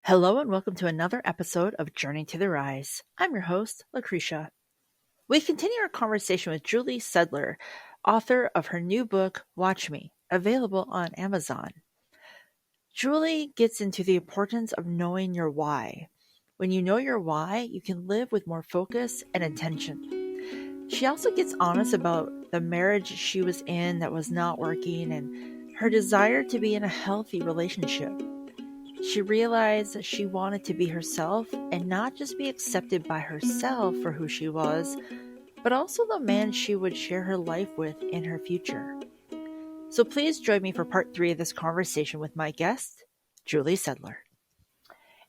Hello and welcome to another episode of Journey to the Rise. I'm your host, Lucretia. We continue our conversation with Julie Sedler, author of her new book, Watch Me, available on Amazon. Julie gets into the importance of knowing your why. When you know your why, you can live with more focus and intention. She also gets honest about the marriage she was in that was not working and her desire to be in a healthy relationship. She realized that she wanted to be herself and not just be accepted by herself for who she was, but also the man she would share her life with in her future. So please join me for part 3 of this conversation with my guest, Julie Sedler.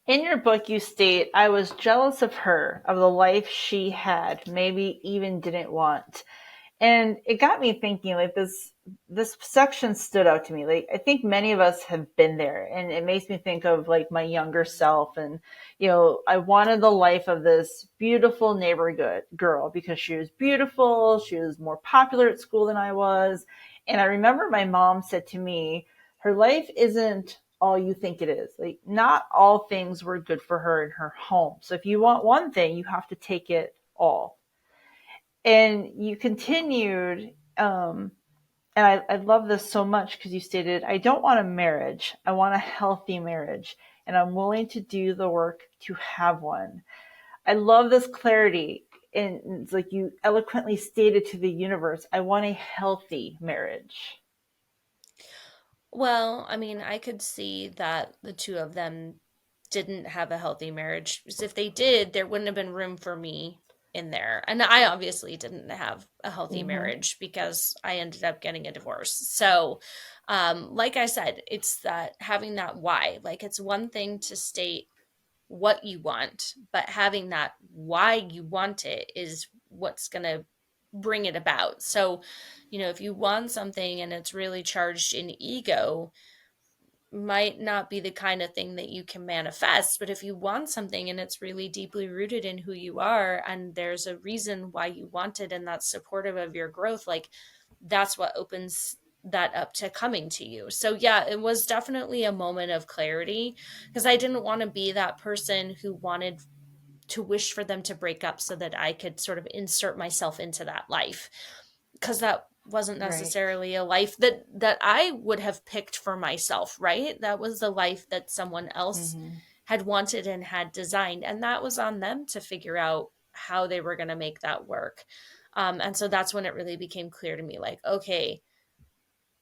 In your book, you state, I was jealous of her, of the life she had, maybe even didn't want. And it got me thinking, like this section stood out to me. Like, I think many of us have been there, and it makes me think of like my younger self. And, I wanted the life of this beautiful neighborhood girl because she was beautiful. She was more popular at school than I was. And I remember my mom said to me, her life isn't all you think it is. Like, not all things were good for her in her home. So if you want one thing, you have to take it all. And you continued, and I love this so much because you stated, I don't want a marriage. I want a healthy marriage, and I'm willing to do the work to have one. I love this clarity. And it's like you eloquently stated to the universe, I want a healthy marriage. Well, I mean, I could see that the two of them didn't have a healthy marriage. Because if they did, there wouldn't have been room for me in there. And I obviously didn't have a healthy Mm-hmm. marriage because I ended up getting a divorce. So, like I said, it's that having that why. Like, it's one thing to state what you want, but having that why you want it is what's going to bring it about. So, if you want something and it's really charged in ego, might not be the kind of thing that you can manifest. But if you want something and it's really deeply rooted in who you are and there's a reason why you want it and that's supportive of your growth, like that's what opens that up to coming to you. So yeah, it was definitely a moment of clarity because I didn't want to be that person who wanted to wish for them to break up so that I could sort of insert myself into that life, because that wasn't Right. necessarily a life that I would have picked for myself, right? That was the life that someone else Mm-hmm. had wanted and had designed, and that was on them to figure out how they were going to make that work. And so that's when it really became clear to me, like, okay,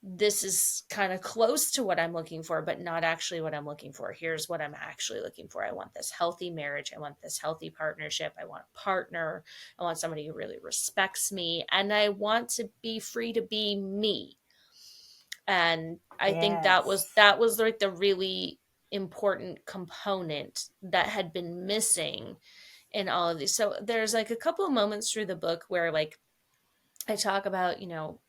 this is kind of close to what I'm looking for, but not actually what I'm looking for. Here's what I'm actually looking for. I want this healthy marriage. I want this healthy partnership. I want a partner. I want somebody who really respects me. And I want to be free to be me. And I think Yes. that was like the really important component that had been missing in all of these. So there's like a couple of moments through the book where like I talk about,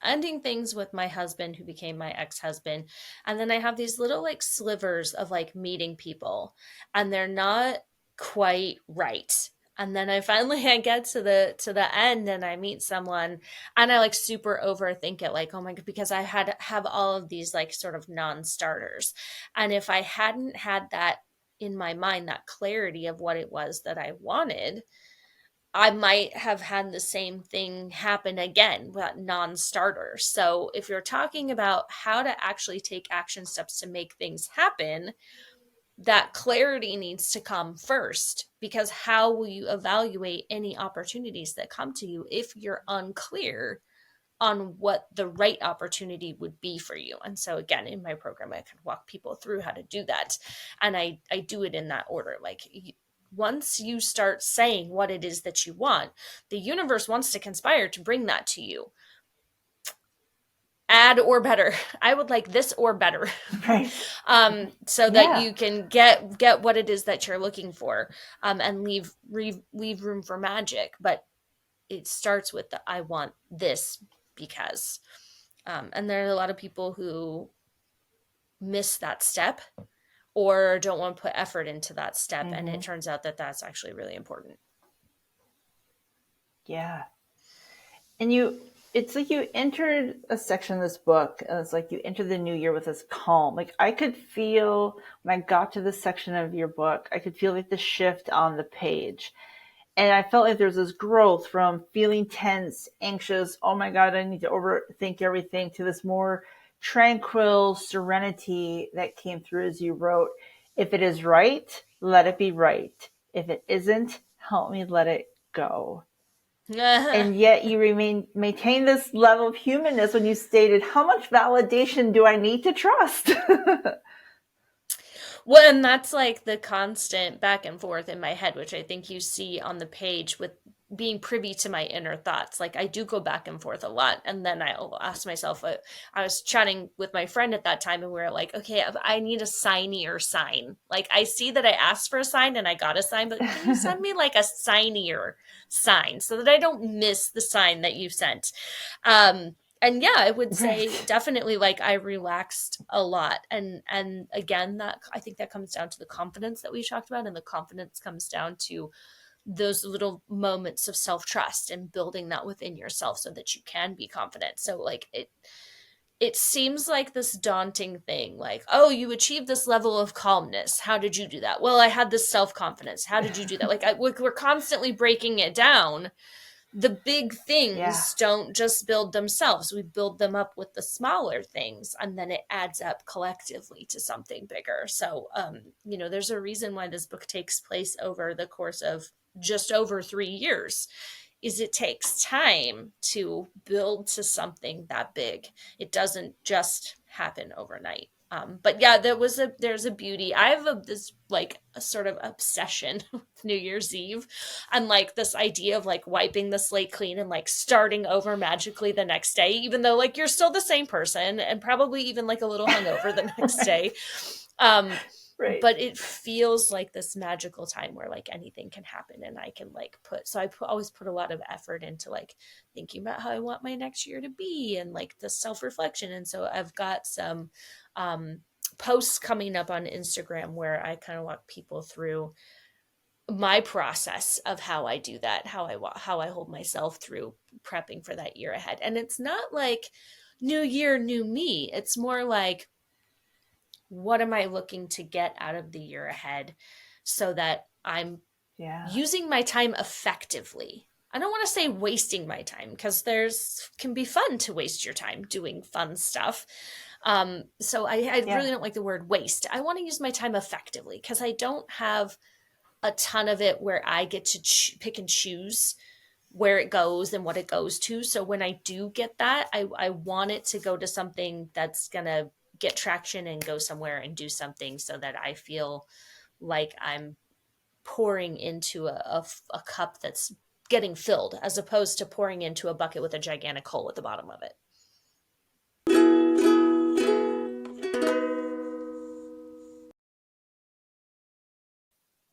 ending things with my husband who became my ex-husband. And then I have these little like slivers of like meeting people and they're not quite right. And then I finally I get to the end and I meet someone and I like super overthink it, like, oh my God, because I had have all of these like sort of non-starters. And if I hadn't had that in my mind, that clarity of what it was that I wanted, I might have had the same thing happen again with non-starter. So if you're talking about how to actually take action steps to make things happen, that clarity needs to come first, because how will you evaluate any opportunities that come to you if you're unclear on what the right opportunity would be for you? And so again, in my program, I can walk people through how to do that. And I do it in that order. Like, once you start saying what it is that you want, the universe wants to conspire to bring that to you. Add or better. I would like this or better. Right. So that Yeah. you can get what it is that you're looking for, and leave room for magic. But it starts with the I want this because, and there are a lot of people who miss that step or don't want to put effort into that step, and Mm-hmm. it turns out that that's actually really important. Yeah. And you It's like you entered a section of this book, and it's like you entered the new year with this calm. Like I could feel when I got to this section of your book, I could feel like the shift on the page. And I felt like there's this growth from feeling tense, anxious, oh my God, I need to overthink everything, to this more tranquil serenity that came through as you wrote, if it is right, let it be right. If it isn't, help me let it go. And yet you maintain this level of humanness when you stated, how much validation do I need to trust? Well, and that's like the constant back and forth in my head, which I think you see on the page with being privy to my inner thoughts. Like I do go back and forth a lot. And then I'll ask myself, I was chatting with my friend at that time and we were like, okay, I need a signier sign. Like I see that I asked for a sign and I got a sign, but can you send me like a signier sign so that I don't miss the sign that you sent? And yeah, I would say Right. definitely like I relaxed a lot. And again, that I think that comes down to the confidence that we talked about, and the confidence comes down to those little moments of self-trust and building that within yourself so that you can be confident. So like it seems like this daunting thing, like, oh, you achieved this level of calmness, how did you do that? Well, I had this self-confidence, how did you do that? Like we're constantly breaking it down. The big Yeah. things don't just build themselves. We build them up with the smaller things, and then it adds up collectively to something bigger. So, there's a reason why this book takes place over the course of just over 3 years. Is it takes time to build to something that big. It doesn't just happen overnight. But yeah, there's a beauty. I have this like a sort of obsession with New Year's Eve, and like this idea of like wiping the slate clean and like starting over magically the next day, even though like you're still the same person and probably even like a little hungover the next Right. day. Um, Right. but it feels like this magical time where like anything can happen, and I can like always put a lot of effort into like thinking about how I want my next year to be, and like the self-reflection. And so I've got some um posts coming up on Instagram where I kind of walk people through my process of how I do that, how I hold myself through prepping for that year ahead. And it's not like new year, new me. It's more like, what am I looking to get out of the year ahead so that I'm Yeah. using my time effectively? I don't want to say wasting my time, because there's can be fun to waste your time doing fun stuff. So I Yeah. really don't like the word waste. I want to use my time effectively because I don't have a ton of it where I get to pick and choose where it goes and what it goes to. So when I do get that, I want it to go to something that's going to get traction and go somewhere and do something so that I feel like I'm pouring into a cup that's getting filled, as opposed to pouring into a bucket with a gigantic hole at the bottom of it.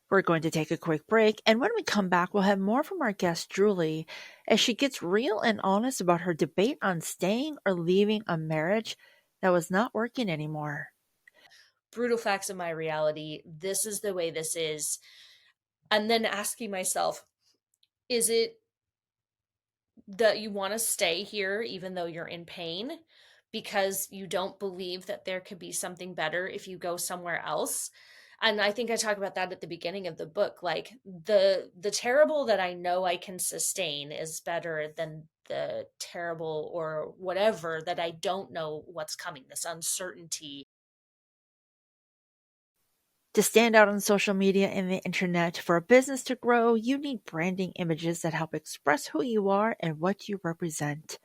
We're going to take a quick break, and when we come back, we'll have more from our guest, Julie, as she gets real and honest about her debate on staying or leaving a marriage that was not working anymore. Brutal facts of my reality. This is the way this is. And then asking myself, is it that you want to stay here even though you're in pain because you don't believe that there could be something better if you go somewhere else? And I think I talk about that at the beginning of the book. Like the terrible that I know I can sustain is better than the terrible or whatever that I don't know what's coming, this uncertainty. To stand out on social media and the internet, for a business to grow, you need branding images that help express who you are and what you represent.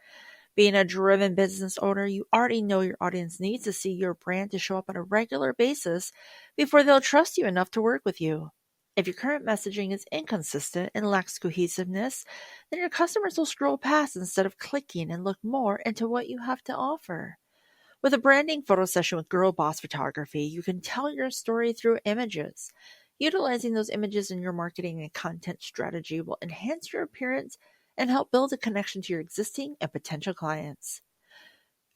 Being a driven business owner, you already know your audience needs to see your brand to show up on a regular basis before they'll trust you enough to work with you. If your current messaging is inconsistent and lacks cohesiveness, then your customers will scroll past instead of clicking and look more into what you have to offer. With a branding photo session with Girl Boss Photography, you can tell your story through images. Utilizing those images in your marketing and content strategy will enhance your appearance and help build a connection to your existing and potential clients.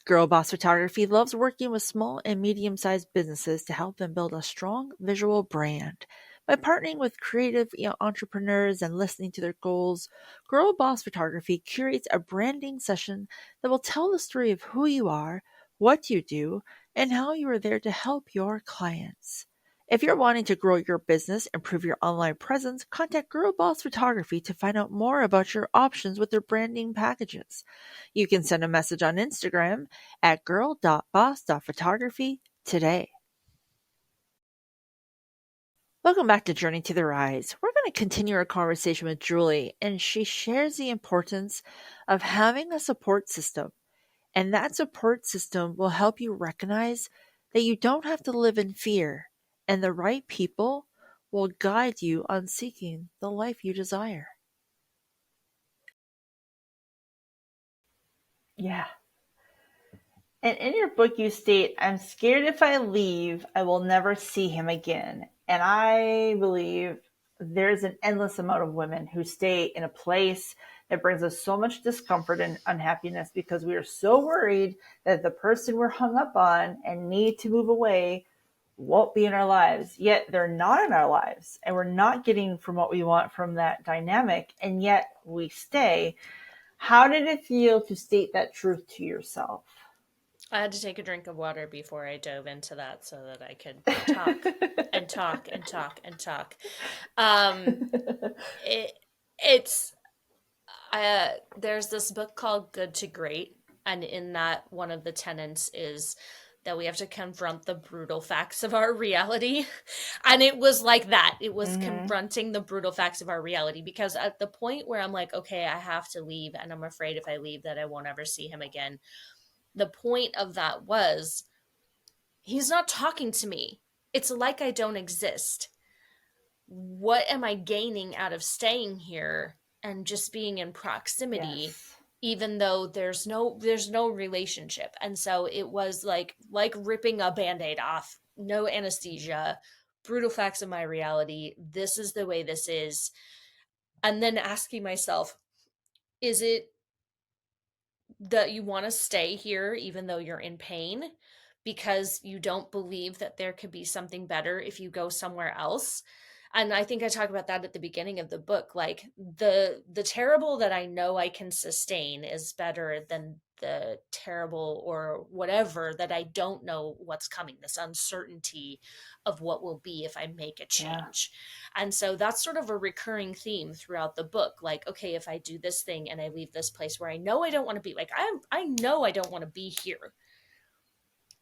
Girl Boss Photography loves working with small and medium sized businesses to help them build a strong visual brand. By partnering with creative entrepreneurs and listening to their goals, Girl Boss Photography curates a branding session that will tell the story of who you are, what you do, and how you are there to help your clients. If you're wanting to grow your business, improve your online presence, contact Girl Boss Photography to find out more about your options with their branding packages. You can send a message on Instagram at girl.boss.photography today. Welcome back to Journey to the Rise. We're going to continue our conversation with Julie, and she shares the importance of having a support system. And that support system will help you recognize that you don't have to live in fear, and the right people will guide you on seeking the life you desire. Yeah. And in your book, you state, I'm scared if I leave, I will never see him again. And I believe there's an endless amount of women who stay in a place that brings us so much discomfort and unhappiness because we are so worried that the person we're hung up on and need to move away won't be in our lives. Yet they're not in our lives, and we're not getting from what we want from that dynamic, and yet we stay. How did it feel to state that truth to yourself? I had to take a drink of water before I dove into that so that I could talk and talk and talk and talk. Um, it, it's there's this book called Good to Great, and in that, one of the tenets is that we have to confront the brutal facts of our reality. And it was like that. It was confronting the brutal facts of our reality, because at the point where I'm like, okay, I have to leave, and I'm afraid if I leave that I won't ever see him again. The point of that was, he's not talking to me. It's like I don't exist. What am I gaining out of staying here and just being in proximity? Yes. Even though there's no relationship. And so it was like ripping a band-aid off. No anesthesia, brutal facts of my reality. This is the way this is. And then asking myself, is it that you want to stay here even though you're in pain because you don't believe that there could be something better if you go somewhere else? And I think I talk about that at the beginning of the book. Like, the terrible that I know I can sustain is better than the terrible or whatever that I don't know what's coming, this uncertainty of what will be if I make a change. Yeah. And so that's sort of a recurring theme throughout the book. Like, okay, if I do this thing and I leave this place where I know I don't want to be, like, I know I don't want to be here,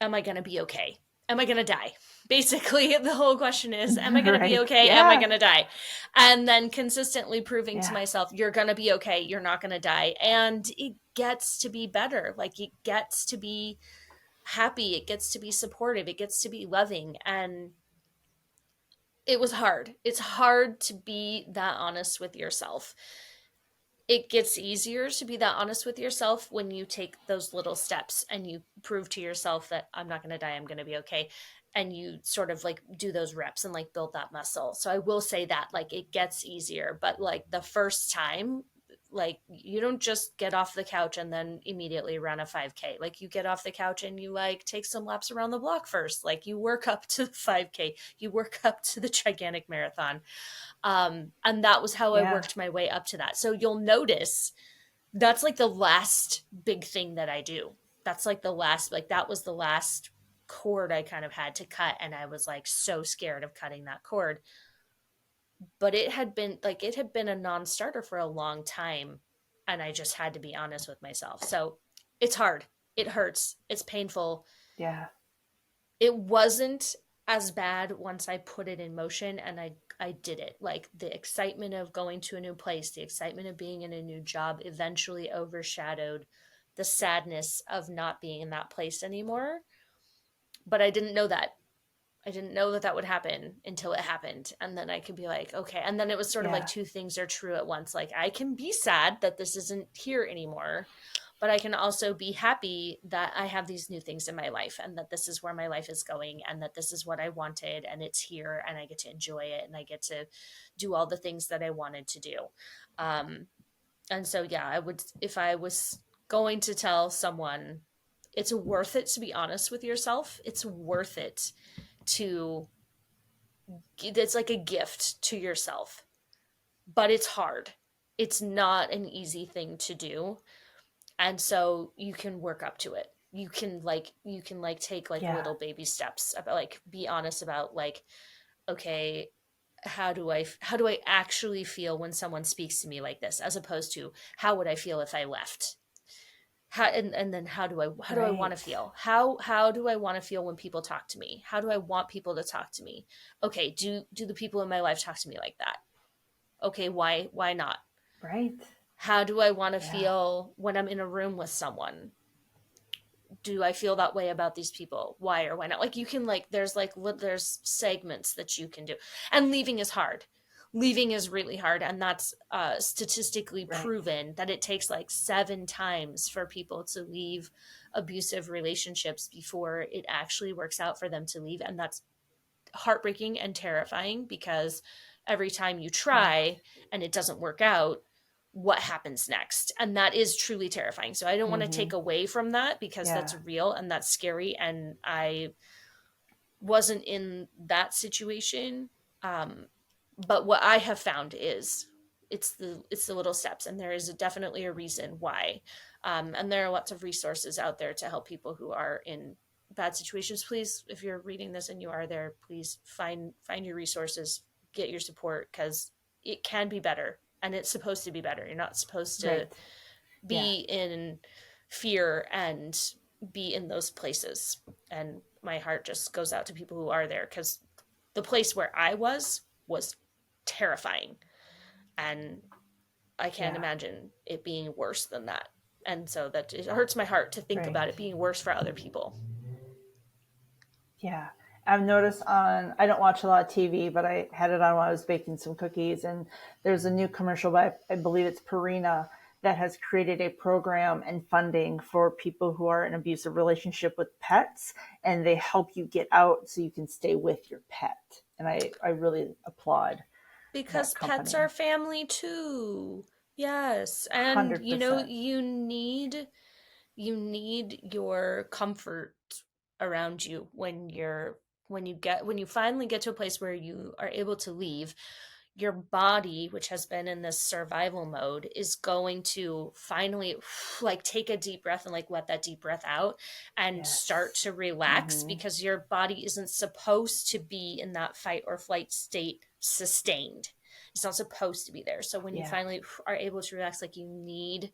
am I going to be okay? Am I going to die? Basically, the whole question is, am I going to be okay? Yeah. Am I going to die? And then consistently proving to myself, you're going to be okay. You're not going to die. And it gets to be better. Like, it gets to be happy. It gets to be supportive. It gets to be loving. And it was hard. It's hard to be that honest with yourself. It gets easier to be that honest with yourself when you take those little steps and you prove to yourself that I'm not going to die, I'm going to be okay. And you sort of like do those reps and like build that muscle. So I will say that, like, it gets easier, but like the first time, like, you don't just get off the couch and then immediately run a 5K. Like, you get off the couch and you like take some laps around the block first. Like, you work up to the 5K, you work up to the gigantic marathon. And that was how I worked my way up to that. So you'll notice that's like the last big thing that I do. That's like the last, like, that was the last cord I kind of had to cut. And I was like so scared of cutting that cord. But it had been a non-starter for a long time. And I just had to be honest with myself. So it's hard. It hurts. It's painful. Yeah. It wasn't as bad once I put it in motion and I did it. Like, the excitement of going to a new place, the excitement of being in a new job eventually overshadowed the sadness of not being in that place anymore. But I didn't know that. I didn't know that would happen until it happened. And then I could be like, okay. And then it was sort of like two things are true at once. Like, I can be sad that this isn't here anymore, but I can also be happy that I have these new things in my life and that this is where my life is going and that this is what I wanted and it's here and I get to enjoy it and I get to do all the things that I wanted to do. And so, yeah, I would, if I was going to tell someone, it's worth it to be honest with yourself. It's worth it to it's like a gift to yourself, but it's hard. It's not an easy thing to do. And so you can work up to it. You can take like Yeah. little baby steps about, like, be honest about, like, okay, how do I actually feel when someone speaks to me like this, as opposed to how would I feel if I left? And then how do I want to Right. feel? How do I want to feel when people talk to me? How do I want people to talk to me? Okay, do the people in my life talk to me like that? Okay, why not? Right. How do I want to Yeah. feel when I'm in a room with someone? Do I feel that way about these people? Why or why not? Like, you can, like, there's segments that you can do. And leaving is hard. Leaving is really hard, and that's statistically Right. proven that it takes like 7 times for people to leave abusive relationships before it actually works out for them to leave. And that's heartbreaking and terrifying, because every time you Right. try and it doesn't work out, what happens next? And that is truly terrifying. So I don't want to Mm-hmm. take away from that, because that's Yeah. real and that's scary. And I wasn't in that situation. Um, but what I have found is it's the little steps, and there is definitely a reason why. And there are lots of resources out there to help people who are in bad situations. Please, if you're reading this and you are there, please find your resources, get your support, because it can be better, and it's supposed to be better. You're not supposed to Right. Yeah. be in fear and be in those places. And my heart just goes out to people who are there, because the place where I was terrifying. And I can't Yeah. imagine it being worse than that. And so that it hurts my heart to think Right. about it being worse for other people. Yeah. I've noticed on, I don't watch a lot of TV, but I had it on while I was baking some cookies. And there's a new commercial by, I believe it's Purina, that has created a program and funding for people who are in an abusive relationship with pets. And they help you get out so you can stay with your pet. And I really applaud Because that pets are company. family too. Yes. And 100%. you need your comfort around you when you finally get to a place where you are able to leave. Your body, which has been in this survival mode, is going to finally like take a deep breath and like let that deep breath out and start Yes. to relax, Mm-hmm. because your body isn't supposed to be in that fight or flight state sustained. It's not supposed to be there. So when you Yeah. finally are able to relax, like, you need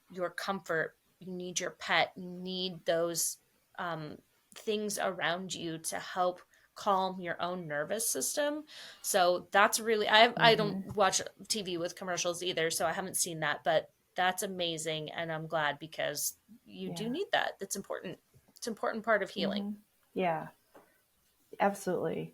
your comfort, you need your pet, you need those um, things around you to help calm your own nervous system. So that's really, I don't Mm-hmm. watch TV with commercials either, so I haven't seen that, but that's amazing, and I'm glad, because you do Yeah. need that. That's important. It's an important part of healing. Mm-hmm. Yeah. Absolutely.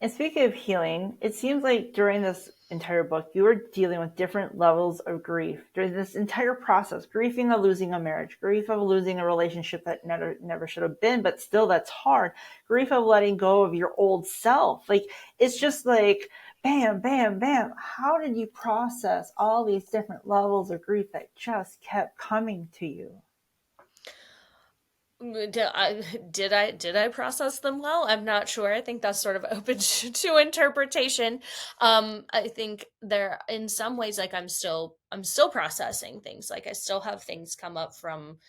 And speaking of healing, it seems like during this entire book, you were dealing with different levels of grief during this entire process. Grieving of losing a marriage, grief of losing a relationship that never should have been, but still that's hard. Grief of letting go of your old self. Like, it's just like bam, bam, bam. How did you process all these different levels of grief that just kept coming to you? Did I process them well? I'm not sure. I think that's sort of open to interpretation. I think there, in some ways, like, I'm still processing things. Like, I still have things come up from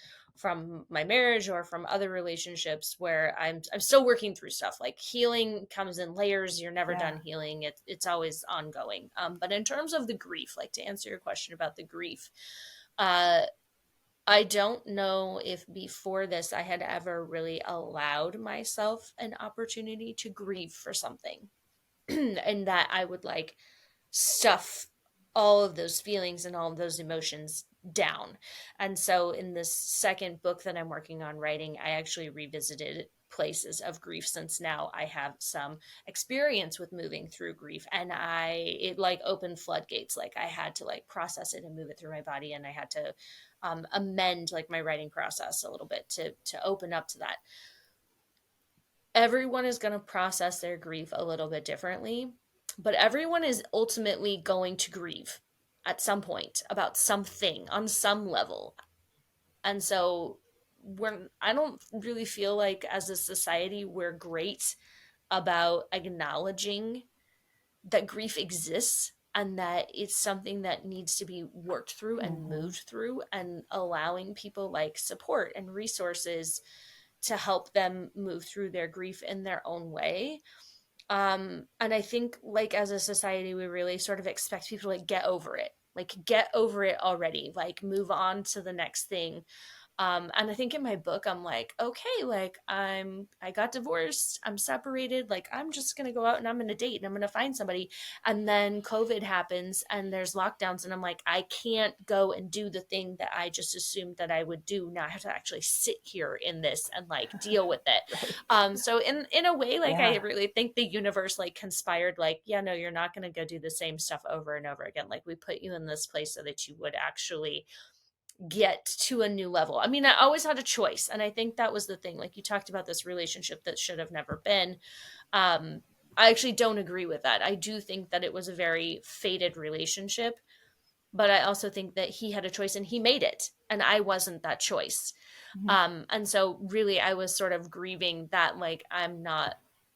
my marriage or from other relationships where I'm still working through stuff. Like, healing comes in layers. You're never Yeah. done healing. It's always ongoing. But in terms of the grief, like, to answer your question about the grief, uh I don't know if before this I had ever really allowed myself an opportunity to grieve for something, and that I would, like, stuff all of those feelings and all of those emotions down. And so in this second book that I'm working on writing, I actually revisited places of grief, since now I have some experience with moving through grief, and it like opened floodgates. Like, I had to like process it and move it through my body, and I had to amend like my writing process a little bit to open up to that. Everyone is going to process their grief a little bit differently, but everyone is ultimately going to grieve at some point about something on some level. And so I don't really feel like as a society we're great about acknowledging that grief exists and that it's something that needs to be worked through and Mm-hmm. moved through, and allowing people like support and resources to help them move through their grief in their own way. And I think, like, as a society, we really sort of expect people to like, get over it, like get over it already, like move on to the next thing. And I think in my book, I'm like, okay, like I got divorced, I'm separated, like I'm just gonna go out and I'm gonna date and I'm gonna find somebody. And then COVID happens and there's lockdowns, and I'm like, I can't go and do the thing that I just assumed that I would do. Now I have to actually sit here in this and like deal with it. Right. So in a way, like I Yeah. really think the universe like conspired, like, yeah, no, you're not gonna go do the same stuff over and over again. Like we put you in this place so that you would actually get to a new level. I mean, I always had a choice. And I think that was the thing. Like you talked about this relationship that should have never been. Um, I actually don't agree with that. I do think that it was a very fated relationship, but I also think that he had a choice and he made it. And I wasn't that choice. Mm-hmm. And so really I was sort of grieving that, like, I'm not,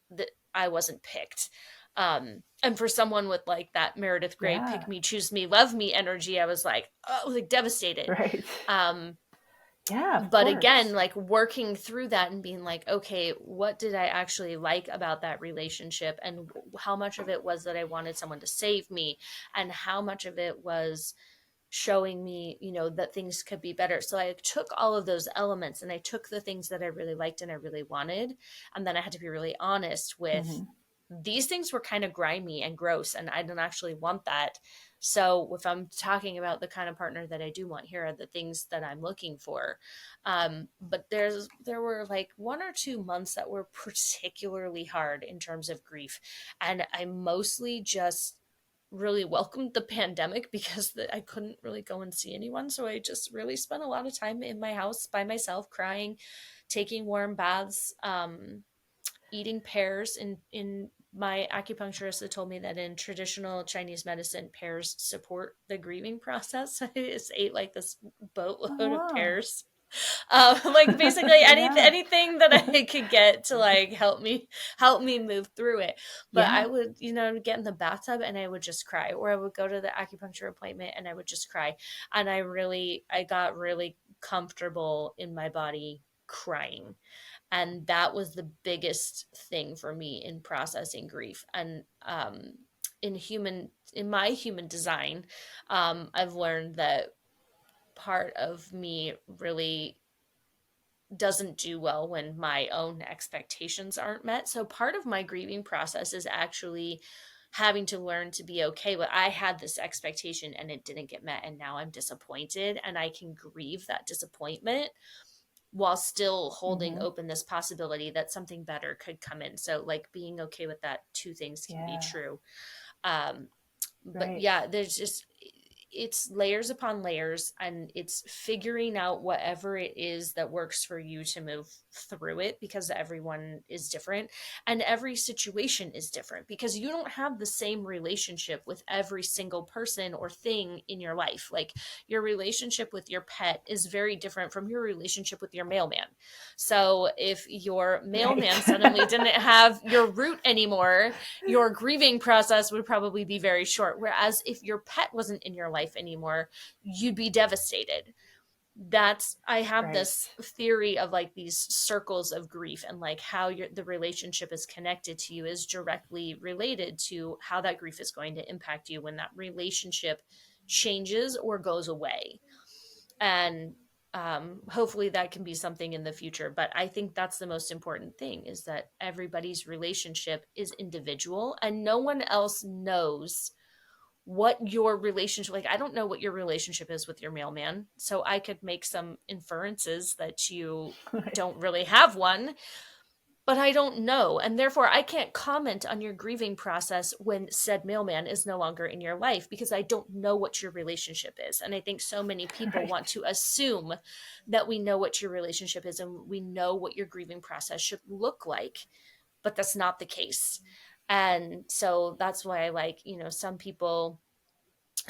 that I wasn't picked. And for someone with like that Meredith Grey Yeah. pick me, choose me, love me energy, I was like, oh, like devastated. Right. Um, Yeah, of but again, course. like working through that and being like, okay, what did I actually like about that relationship? And how much of it was that I wanted someone to save me? And how much of it was showing me, that things could be better? So I took all of those elements and I took the things that I really liked and I really wanted. And then I had to be really honest with, Mm-hmm. these things were kind of grimy and gross and I don't actually want that. So if I'm talking about the kind of partner that I do want, here are the things that I'm looking for. But there were like 1 or 2 months that were particularly hard in terms of grief, and I mostly just really welcomed the pandemic because I couldn't really go and see anyone. So I just really spent a lot of time in my house by myself, crying, taking warm baths, eating pears. In my acupuncturist had told me that in traditional Chinese medicine, pears support the grieving process. I just ate like this Oh, boatload of wow. pears. Like basically Yeah. anything that I could get to like help me move through it. But I Yeah. would, get in the bathtub and I would just cry, or I would go to the acupuncture appointment and I would just cry. And I got really comfortable in my body crying. And that was the biggest thing for me in processing grief. And in my human design, I've learned that part of me really doesn't do well when my own expectations aren't met. So part of my grieving process is actually having to learn to be okay with, I had this expectation and it didn't get met and now I'm disappointed, and I can grieve that disappointment while still holding Mm-hmm. open this possibility that something better could come in. So like being okay with that, two things can be Yeah. true. Um, but Right. yeah, it's layers upon layers, and it's figuring out whatever it is that works for you to move through it, because everyone is different and every situation is different, because you don't have the same relationship with every single person or thing in your life. Like your relationship with your pet is very different from your relationship with your mailman. So if your Right. mailman suddenly didn't have your route anymore, your grieving process would probably be very short. Whereas if your pet wasn't in your life anymore, you'd be devastated. I have Right. this theory of like these circles of grief, and like how the relationship is connected to you is directly related to how that grief is going to impact you when that relationship changes or goes away. And hopefully that can be something in the future, but I think that's the most important thing, is that everybody's relationship is individual and no one else knows what your relationship, like I don't know what your relationship is with your mailman, so I could make some inferences that you Right. don't really have one, but I don't know. And therefore, I can't comment on your grieving process when said mailman is no longer in your life, because I don't know what your relationship is. And I think so many people Right. want to assume that we know what your relationship is and we know what your grieving process should look like, but that's not the case. And so that's why I like, some people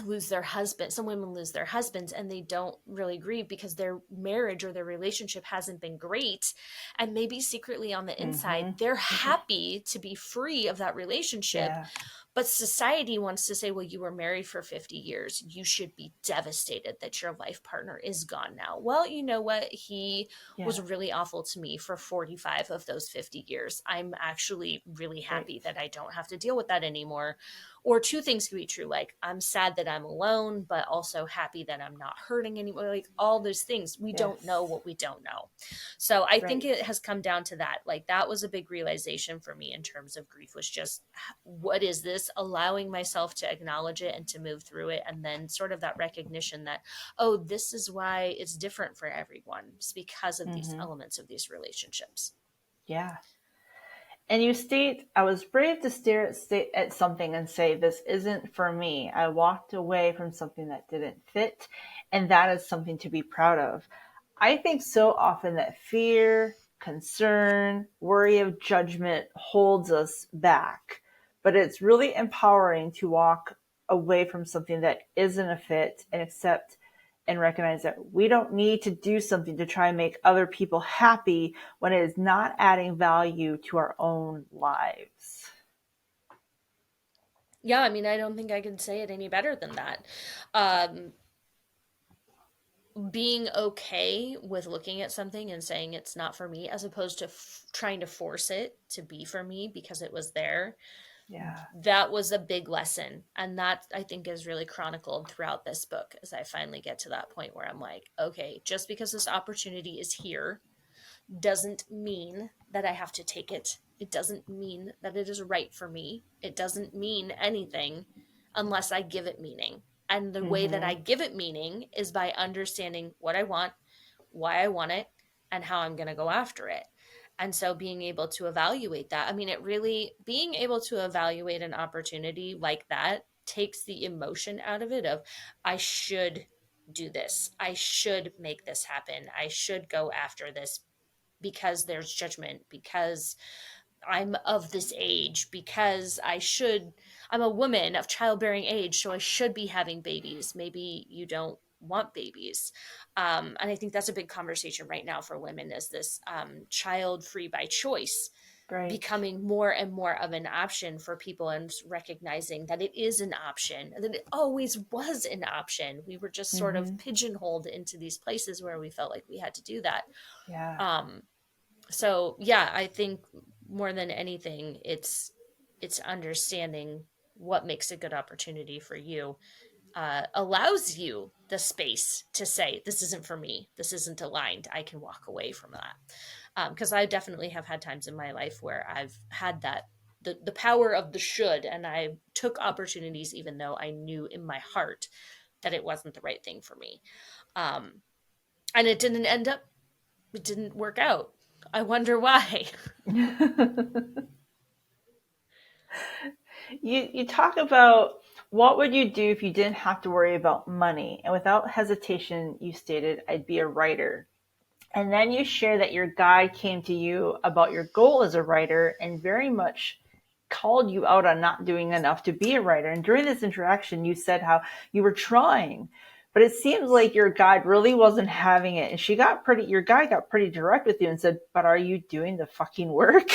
lose their husband. Some women lose their husbands and they don't really grieve because their marriage or their relationship hasn't been great. And maybe secretly on the inside, Mm-hmm. they're happy to be free of that relationship. Yeah. But society wants to say, well, you were married for 50 years. You should be devastated that your life partner is gone now. Well, you know what? He Yeah. was really awful to me for 45 of those 50 years. I'm actually really Right. happy that I don't have to deal with that anymore. Or two things can be true. Like, I'm sad that I'm alone, but also happy that I'm not hurting anymore. Like, all those things. We don't know Yes. what we don't know. So I think Right. it has come down to that. Like, that was a big realization for me in terms of grief, was just, what is this? Allowing myself to acknowledge it and to move through it. And then sort of that recognition that, oh, this is why it's different for everyone. It's because of these Mm-hmm. elements of these relationships. Yeah. And you state, I was brave to stare at something and say, this isn't for me. I walked away from something that didn't fit, and that is something to be proud of. I think so often that fear, concern, worry of judgment holds us back. But it's really empowering to walk away from something that isn't a fit and accept and recognize that we don't need to do something to try and make other people happy when it is not adding value to our own lives. Yeah, I mean, I don't think I can say it any better than that. Um, Being okay with looking at something and saying it's not for me, as opposed to trying to force it to be for me because it was there, Yeah. that was a big lesson. And that, I think, is really chronicled throughout this book, as I finally get to that point where I'm like, okay, just because this opportunity is here doesn't mean that I have to take it. It doesn't mean that it is right for me. It doesn't mean anything unless I give it meaning. And the way that I Mm-hmm. give it meaning is by understanding what I want, why I want it, and how I'm going to go after it. And so being able to evaluate that, I mean, it really, being able to evaluate an opportunity like that takes the emotion out of it of, I should do this. I should make this happen. I should go after this because there's judgment, because I'm of this age, because I'm a woman of childbearing age, so I should be having babies. Maybe you don't want babies. And I think that's a big conversation right now for women, is this child free by choice Right. becoming more and more of an option for people, and recognizing that it is an option, that it always was an option. We were just sort of Mm-hmm. pigeonholed into these places where we felt like we had to do that. Yeah. Um, so yeah, I think more than anything, it's understanding what makes a good opportunity for you, allows you the space to say, this isn't for me, this isn't aligned, I can walk away from that. Because I definitely have had times in my life where I've had that, the power of the should, and I took opportunities even though I knew in my heart that it wasn't the right thing for me. um, and it didn't work out. I wonder why. You talk about what would you do if you didn't have to worry about money, and without hesitation you stated, I'd be a writer. And then you share that your guide came to you about your goal as a writer and very much called you out on not doing enough to be a writer. And during this interaction, you said how you were trying, but it seems like your guide really wasn't having it. And your guide got pretty direct with you and said, but are you doing the fucking work?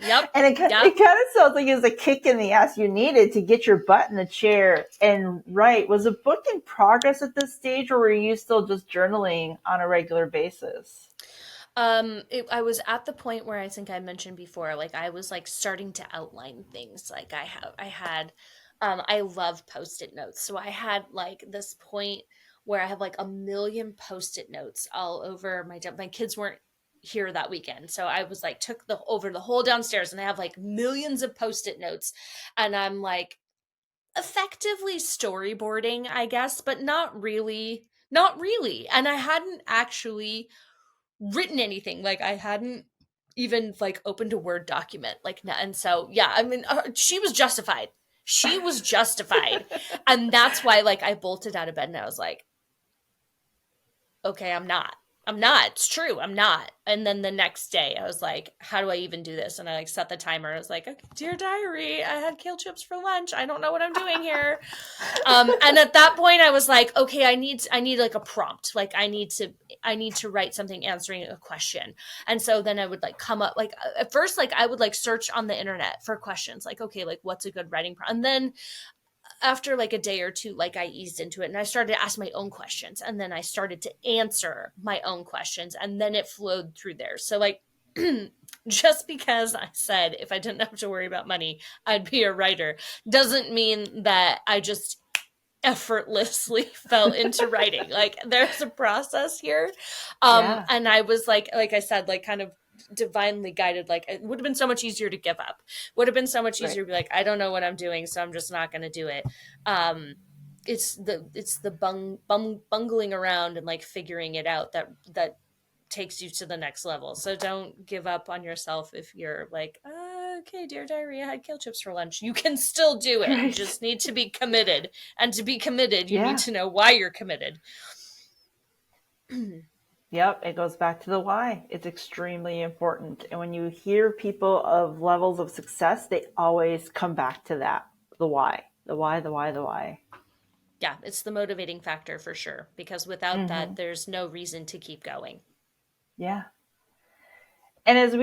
Yep. And it kind Yep. of sounds like it was a kick in the ass you needed to get your butt in the chair and write. Was the book in progress at this stage, or were you still just journaling on a regular basis? I was at the point where I think I mentioned before, like I was like starting to outline things. Like I love post-it notes. So I had like this point where I have like a million post-it notes all over my kids weren't here that weekend. So I was like, took over the whole downstairs, and I have like millions of post-it notes, and I'm like effectively storyboarding, I guess, but not really. Not really. And I hadn't actually written anything. Like I hadn't even like opened a Word document. And so yeah, I mean, she was justified. She was justified, and that's why like I bolted out of bed and I was like, okay, I'm not. I'm not. It's true. I'm not. And then the next day, I was like, how do I even do this? And I like set the timer. I was like, okay, dear diary, I had kale chips for lunch. I don't know what I'm doing here. And at that point, I was like, okay, I need like a prompt. Like I need to write something answering a question. And so then I would like come up like at first, like I would like search on the internet for questions. Like, okay, like what's a good writing prompt? And then after like a day or two, like I eased into it and I started to ask my own questions, and then I started to answer my own questions, and then it flowed through there. So like just because I said if I didn't have to worry about money, I'd be a writer, doesn't mean that I just effortlessly fell into writing. Like there's a process here. Yeah, And I was like I said, like kind of divinely guided. Like it would have been so much easier to give up. Would have been so much right. easier to be like, I don't know what I'm doing, so I'm just not going to do it. um it's the bungling around and like figuring it out that takes you to the next level. So don't give up on yourself if you're like, okay, dear diary, I had kale chips for lunch. You can still do it. You Right. just need to be committed. And to be committed, you need Yeah. to know why you're committed. Yep, it goes back to the why. It's extremely important. And when you hear people of levels of success, they always come back to that, the why, the why, the why, the why. Yeah, it's the motivating factor for sure. Because without that, Hmm. there's no reason to keep going. Yeah. And as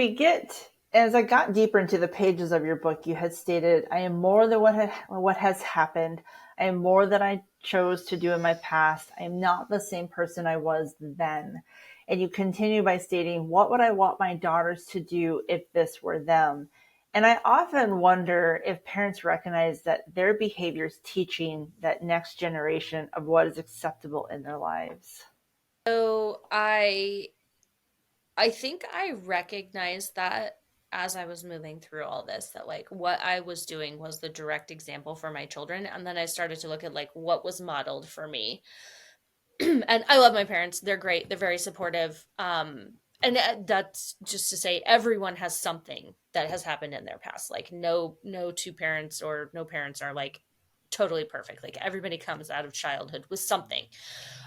I got deeper into the pages of your book, you had stated, I am more than what has happened. I am more than I chose to do in my past. I am not the same person I was then. And you continue by stating, what would I want my daughters to do if this were them? And I often wonder if parents recognize that their behavior is teaching that next generation of what is acceptable in their lives. So I think I recognized that as I was moving through all this, that like what I was doing was the direct example for my children. And then I started to look at like what was modeled for me. And I love my parents. They're great. They're very supportive. And that's just to say everyone has something that has happened in their past. Like no two parents or no parents are like totally perfect. Like everybody comes out of childhood with something.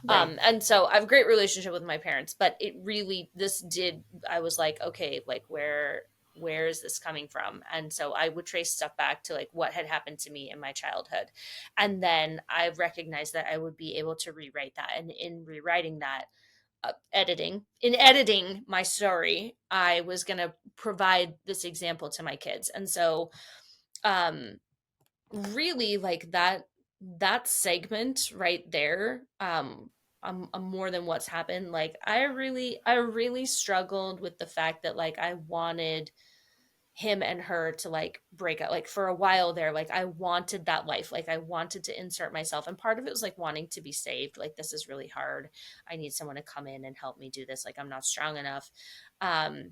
Right. And so I have a great relationship with my parents, but it really, I was like, okay, like where is this coming from? And so I would trace stuff back to like what had happened to me in my childhood. And then I recognized that I would be able to rewrite that. And in rewriting that, editing my story, I was going to provide this example to my kids. And so, um, really like that segment right there, I'm more than what's happened. Like I really struggled with the fact that like I wanted him and her to like break up. Like for a while there, like I wanted that life. Like I wanted to insert myself, and part of it was like wanting to be saved. Like this is really hard. I need someone to come in and help me do this. Like I'm not strong enough. um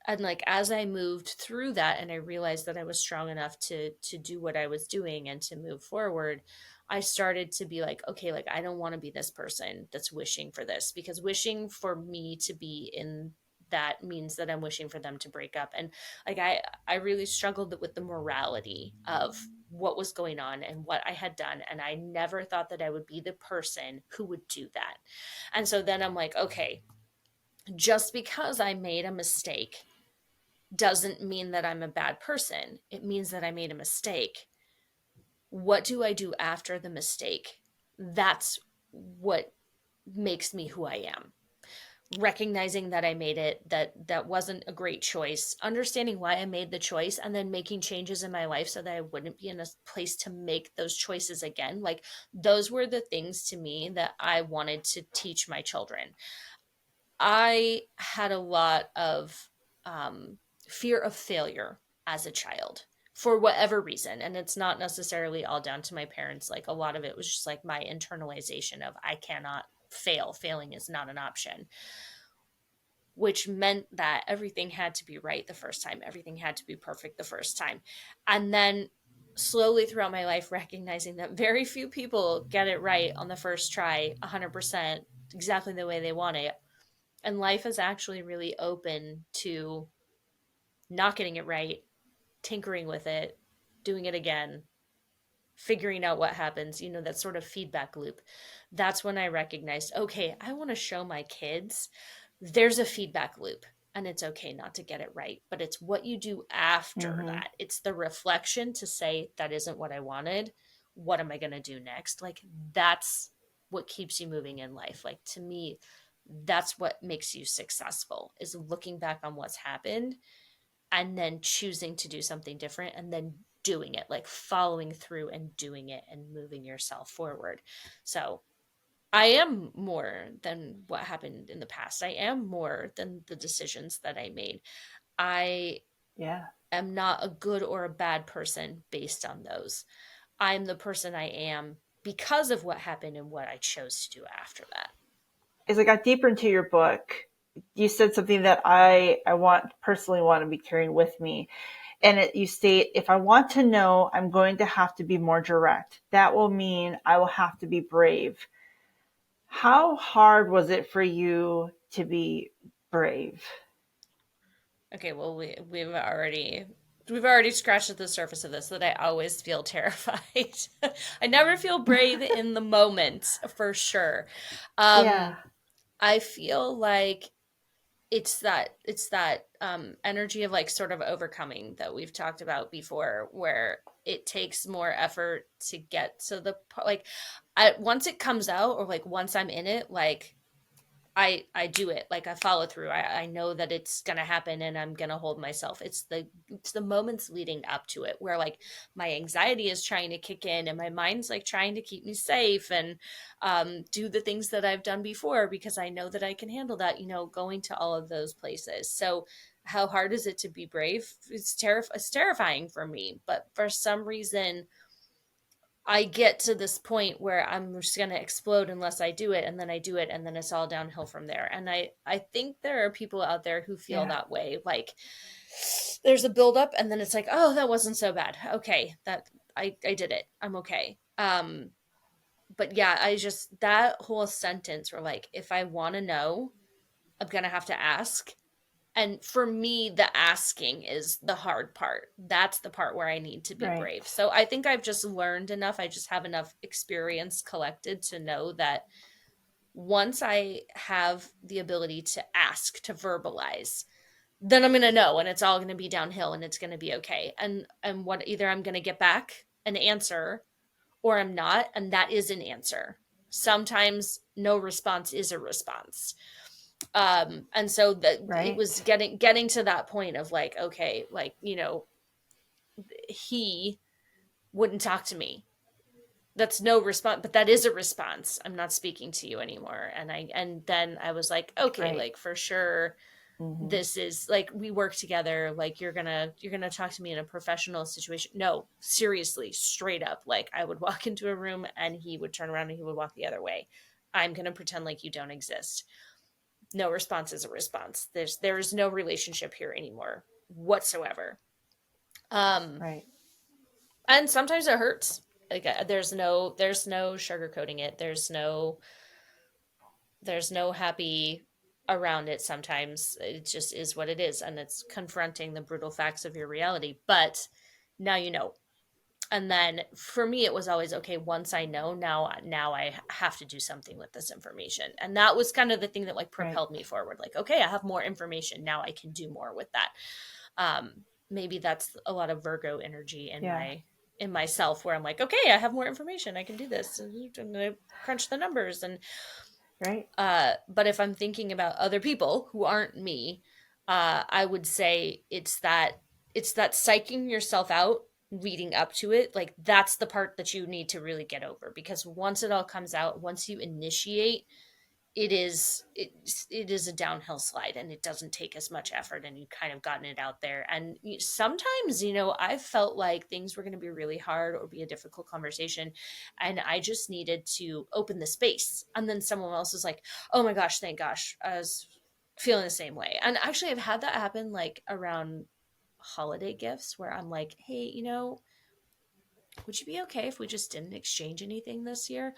and like as I moved through that and I realized that I was strong enough to do what I was doing and to move forward, I started to be like, okay, like I don't want to be this person that's wishing for this, because wishing for me to be in that means that I'm wishing for them to break up. And like I really struggled with the morality of what was going on and what I had done, and I never thought that I would be the person who would do that. And so then I'm like, okay, just because I made a mistake doesn't mean that I'm a bad person. It means that I made a mistake. What do I do after the mistake? That's what makes me who I am. Recognizing that I made it, that wasn't a great choice, understanding why I made the choice, and then making changes in my life so that I wouldn't be in a place to make those choices again. Like those were the things to me that I wanted to teach my children. I had a lot of fear of failure as a child for whatever reason. And it's not necessarily all down to my parents. Like a lot of it was just like my internalization of I cannot fail. Failing is not an option, which meant that everything had to be right the first time, everything had to be perfect the first time. And then slowly throughout my life, recognizing that very few people get it right on the first try, 100%, exactly the way they want it. And life is actually really open to not getting it right, tinkering with it, doing it again, figuring out what happens, that sort of feedback loop. That's when I recognized, okay, I want to show my kids there's a feedback loop, and it's okay not to get it right, but it's what you do after Mm-hmm. that. It's the reflection to say, that isn't what I wanted. What am I going to do next? Like, that's what keeps you moving in life. Like, to me, that's what makes you successful, is looking back on what's happened and then choosing to do something different and then doing it, like following through and doing it and moving yourself forward. So I am more than what happened in the past. I am more than the decisions that I made. I Yeah. am not a good or a bad person based on those. I'm the person I am because of what happened and what I chose to do after that. As I got deeper into your book, you said something that I want to be carrying with me. And you state, if I want to know, I'm going to have to be more direct. That will mean I will have to be brave. How hard was it for you to be brave? Okay, well, we've already scratched at the surface of this, that I always feel terrified. I never feel brave in the moment, for sure. Yeah. Um, I feel like it's that energy of, like, sort of overcoming that we've talked about before, where it takes more effort to get to the like, once it comes out, or like once I'm in it, like, I do it, like I follow through. I know that it's gonna happen and I'm gonna hold myself. It's the moments leading up to it where, like, my anxiety is trying to kick in and my mind's like trying to keep me safe and do the things that I've done before, because I know that I can handle that, going to all of those places. So how hard is it to be brave? It's terrifying for me, but for some reason I get to this point where I'm just going to explode unless I do it, and then I do it, and then it's all downhill from there. And I think there are people out there who feel Yeah. that way. Like, there's a buildup, and then it's like, oh, that wasn't so bad. Okay, that I did it. I'm okay. But yeah, I just, that whole sentence where, like, if I want to know, I'm gonna have to ask. And for me, the asking is the hard part. That's the part where I need to be Right. brave. So I think I've just learned enough. I just have enough experience collected to know that once I have the ability to ask, to verbalize, then I'm going to know, and it's all going to be downhill, and it's going to be okay. And what, either I'm going to get back an answer or I'm not, and that is an answer. Sometimes no response is a response. And so that it Right. was getting to that point of, like, okay, like, he wouldn't talk to me. That's no response, but that is a response. I'm not speaking to you anymore. And then I was like, okay, Right. like, for sure, Mm-hmm. this is like, we work together, like, you're gonna talk to me in a professional situation. No, seriously, straight up, like, I would walk into a room and he would turn around and he would walk the other way. I'm gonna pretend like you don't exist. No response is a response. There is no relationship here anymore whatsoever. um Right. and sometimes it hurts. Like, there's no sugarcoating it. There's no happy around it. Sometimes it just is what it is, and it's confronting the brutal facts of your reality. But now you know. And then for me, it was always, okay, once I know, now I have to do something with this information. And that was kind of the thing that, like, Right. propelled me forward. Like, okay, I have more information now, I can do more with that. Maybe that's a lot of Virgo energy Yeah. in myself, where I'm like, okay, I have more information, I can do this, and I'm gonna crunch the numbers. And Right. but if I'm thinking about other people who aren't me, I would say it's that psyching yourself out leading up to it. Like, that's the part that you need to really get over, because once it all comes out, once you initiate, it is a downhill slide, and it doesn't take as much effort, and you've kind of gotten it out there. And sometimes, I've felt like things were going to be really hard or be a difficult conversation, and I just needed to open the space, and then someone else was like, oh my gosh, thank gosh, I was feeling the same way. And actually, I've had that happen, like, around holiday gifts, where I'm like, hey, would you be okay if we just didn't exchange anything this year?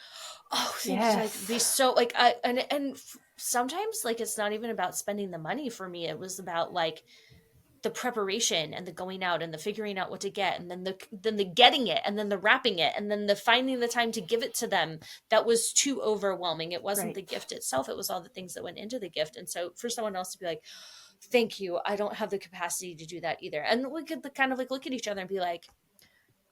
Oh, they'd, like, be Yes. so, like, and sometimes, like, it's not even about spending the money. For me, it was about, like, the preparation and the going out and the figuring out what to get, and then the getting it, and then the wrapping it, and then the finding the time to give it to them, that was too overwhelming. It wasn't the Right. gift itself, it was all the things that went into the gift. And so for someone else to be like, thank you, I don't have the capacity to do that either, and we could kind of like look at each other and be like,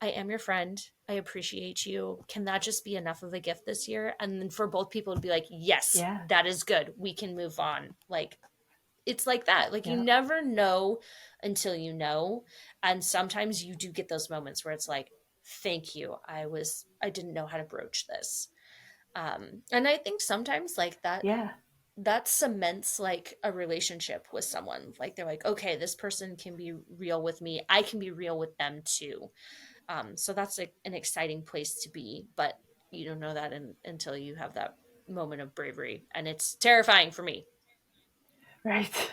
I am your friend, I appreciate you, can that just be enough of a gift this year? And then for both people to be like, yes, Yeah. that is good, we can move on. Like, it's like that. Like, you Yeah. never know until you know. And sometimes you do get those moments where it's like, thank you, I didn't know how to broach this. And I think sometimes like Yeah. that cements like a relationship with someone. Like, they're like, okay, this person can be real with me, I can be real with them too. So that's like an exciting place to be, but you don't know that until you have that moment of bravery, and it's terrifying for me. Right.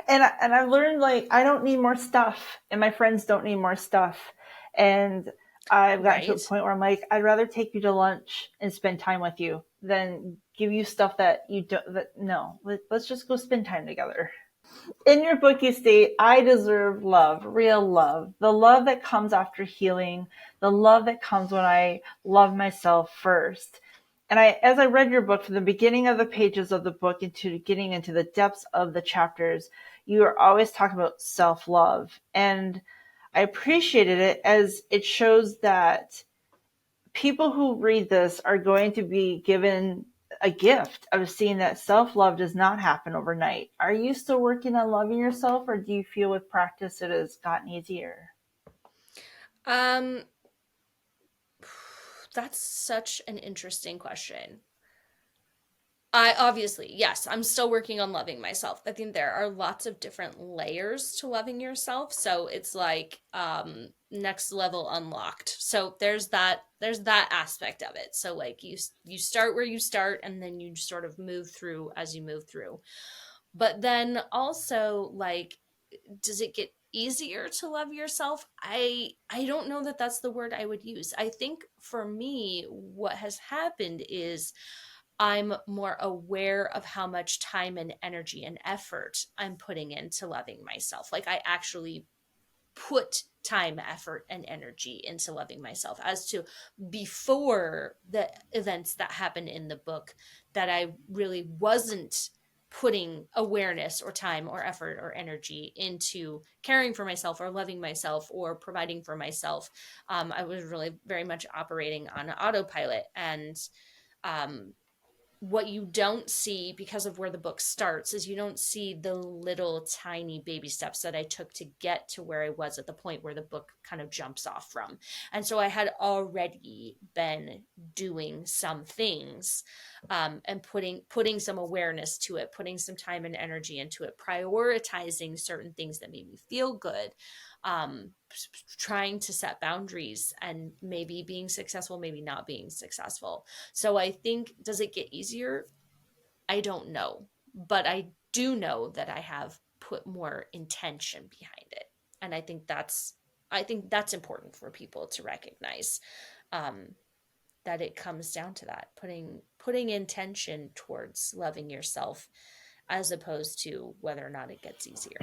And I've learned, like, I don't need more stuff, and my friends don't need more stuff. And I've gotten to a Right. point where I'm like, I'd rather take you to lunch and spend time with you than give you stuff that you don't. That no, let's just go spend time together. In your book, you state, I deserve love, real love, the love that comes after healing, the love that comes when I love myself first. And as I read your book, from the beginning of the pages of the book into getting into the depths of the chapters, you are always talking about self love. And I appreciated it, as it shows that people who read this are going to be given a gift of seeing that self-love does not happen overnight. Are you still working on loving yourself, or do you feel with practice it has gotten easier? Um, that's such an interesting question. I obviously, yes, I'm still working on loving myself. I think there are lots of different layers to loving yourself. So it's like next level unlocked. So there's that aspect of it. So like you start where you start, and then you sort of move through as you move through. But then also, like, does it get easier to love yourself? I don't know that that's the word I would use. I think for me what has happened is I'm more aware of how much time and energy and effort I'm putting into loving myself. Like, I actually put time, effort, and energy into loving myself, as to before the events that happen in the book, that I really wasn't putting awareness or time or effort or energy into caring for myself or loving myself or providing for myself. I was really very much operating on autopilot. And um, what you don't see, because of where the book starts, is you don't see the little tiny baby steps that I took to get to where I was at the point where the book kind of jumps off from. And so I had already been doing some things, and putting some awareness to it, putting some time and energy into it, prioritizing certain things that made me feel good, um, trying to set boundaries, and maybe being successful, maybe not being successful. So I think, does it get easier? I don't know. But I do know that I have put more intention behind it. And I think that's important for people to recognize, um, that it comes down to that, putting intention towards loving yourself, as opposed to whether or not it gets easier.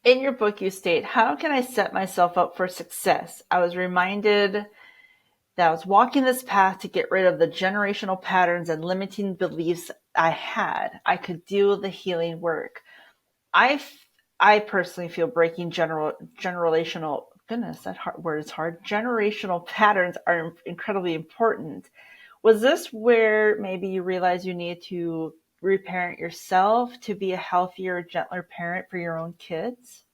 In your book, you state, how can I set myself up for success? I was reminded that I was walking this path to get rid of the generational patterns and limiting beliefs I had. I could do the healing work. I I personally feel breaking generational, goodness, that word is hard. Generational patterns are incredibly important. Was this where maybe you realized you needed to reparent yourself to be a healthier, gentler parent for your own kids?